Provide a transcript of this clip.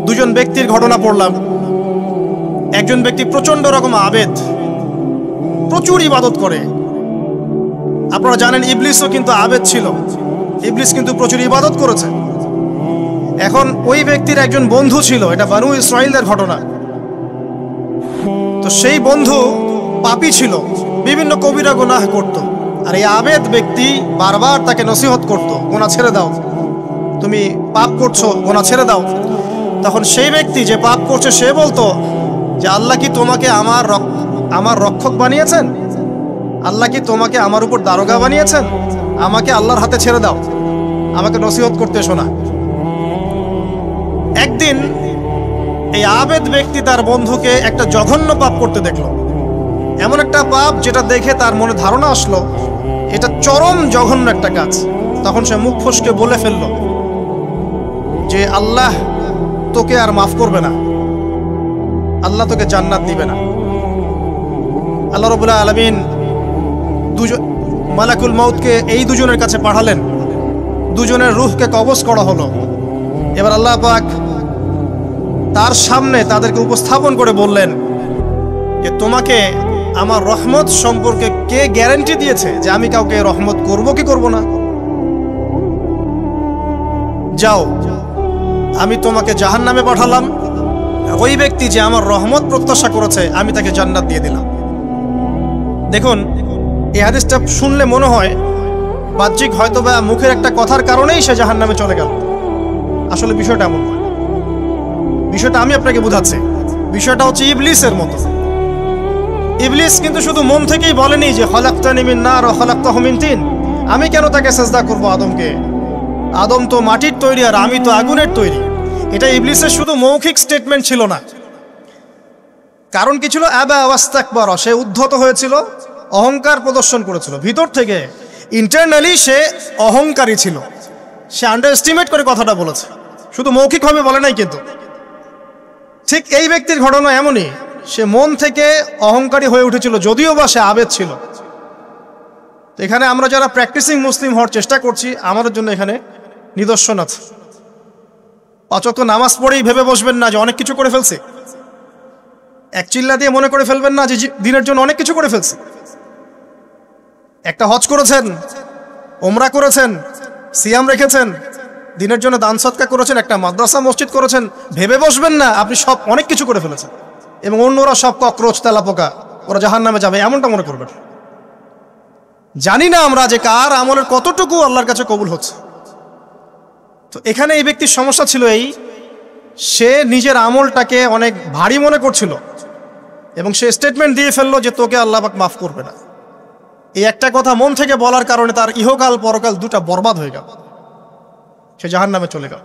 দুজন ব্যক্তির ঘটনা পড়লাম। একজন ব্যক্তি প্রচন্ড রকম আবেদ, প্রচুর ইবাদত করে। আপনারা জানেন ইবলিসও কিন্তু আবেদ ছিল, ইবলিস কিন্তু প্রচুর ইবাদত করেছে। এখন ওই ব্যক্তির একজন বন্ধু ছিল, এটা বানু ইসরাইলদের ঘটনা। তো সেই বন্ধু পাপী ছিল, বিভিন্ন কবিরা গুনাহ করত। আর এই আবেদ ব্যক্তি বারবার তাকে নসিহত করত, গুনাহ ছেড়ে দাও, তুমি পাপ করছো, গুনাহ ছেড়ে দাও। তখন সেই ব্যক্তি যে পাপ করছে সে বলতো যে আল্লাহ কি তোমাকে আমার রক্ষক বানিয়েছেন? আল্লাহ কি তোমাকে আমার উপর দারোগা বানিয়েছেন? আমাকে আল্লাহর হাতে ছেড়ে দাও, আমাকে নসিহত করতে শোনা। একদিন এই আবেদ ব্যক্তি তার বন্ধুকে একটা জঘন্য পাপ করতে দেখলো, এমন একটা পাপ যেটা দেখে তার মনে ধারণা আসলো এটা চরম জঘন্য একটা কাজ। তখন সে মুখ ফসকে বলে ফেলল যে আল্লাহ তোকে আর মাফ করবে না, আল্লাহ তোকে জান্নাত দিবে না। আল্লাহ রাব্বুল আলামিন মালাকুল মউতকে এই দুজনের কাছে পাঠালেন, দুজনের রূহকে কবজ করা হলো। এবার আল্লাহ পাক তার সামনে তাদেরকে উপস্থাপন করে বললেন যে তোমাকে আমার রহমত সম্পর্কে কে গ্যারান্টি দিয়েছে যে আমি কাউকে রহমত করব কি করব না? যাও, আমি তোমাকে জাহান্নামে পাঠালাম, ওই ব্যক্তি যে আমার রহমত প্রত্যাশা করেছে আমি তাকে জান্নাত দিয়ে দিলাম। দেখুন, এই হাদিসটা শুনলে মনে হয় বাহ্যিক হয়তো বা মুখের একটা কথার কারণেই সে জাহান্নামে চলে গেল। আসলে বিষয়টা এমন নয়। বিষয়টা আমি আপনাকে বোঝাচ্ছি। বিষয়টা হচ্ছে ইবলিসের মতো। ইবলিস কিন্তু শুধু মন থেকেই বলেনি যে খলাকতানি মিন নার ওয়া খলাকতাহু মিন তিন, আমি কেন তাকে সিজদা করব আদমকে? আদম তো মাটির তৈরি আর আমি তো আগুনের তৈরি। এটা ইবলিসের শুধু মৌখিক স্টেটমেন্ট ছিল না। কারণ কি ছিল? আবা ওয়াস্তাকবারা, সে উদ্ধত হয়েছিল, অহংকার প্রদর্শন করেছিল। ভিতর থেকে ইন্টারনালি সে অহংকারী ছিল, সে আন্ডার এস্টিমেট করে কথাটা বলেছে, শুধু মৌখিকভাবে বলে নাই। কিন্তু ঠিক এই ব্যক্তির ঘটনা এমনই, সে মন থেকে অহংকারী হয়ে উঠেছিল, যদিও বা সে আবেদ ছিল। তো এখানে আমরা যারা প্র্যাকটিসিং মুসলিম হওয়ার চেষ্টা করছি, আমাদের জন্য এখানে নিদর্শন আছে। 5 ওয়াক্ত নামাজ পড়েই ভেবে বসবেন না যে অনেক কিছু করে ফেলছে। এক চিল্লা দিয়ে মনে করে ফেলবেন না যে দিনের জন্য অনেক কিছু করে ফেলছে। একটা হজ করেছেন, ওমরা করেছেন, সিয়াম রেখেছেন, দিনের জন্য দান সদকা করেছেন, একটা মাদ্রাসা মসজিদ করেছেন, ভেবে বসবেন না আপনি সব অনেক কিছু করে ফেলেছেন এবং অন্যরা সব ককরোচ তেলাপোকা, ওরা জাহান্নামে যাবে, এমনটা মনে করবেন। জানি না আমরা যে কার আমলের কতটুকু আল্লাহর কাছে কবুল হচ্ছে। তো এখানে এই ব্যক্তির সমস্যা ছিল এই, সে নিজের আমলটাকে অনেক ভারী মনে করছিল এবং সে স্টেটমেন্ট দিয়ে ফেললো যে তোকে আল্লাহ পাক মাফ করবে না। এই একটা কথা মন থেকে বলার কারণে তার ইহকাল পরকাল দুটা বরবাদ হয়ে গেল, সে জাহান্নামে চলে গেল।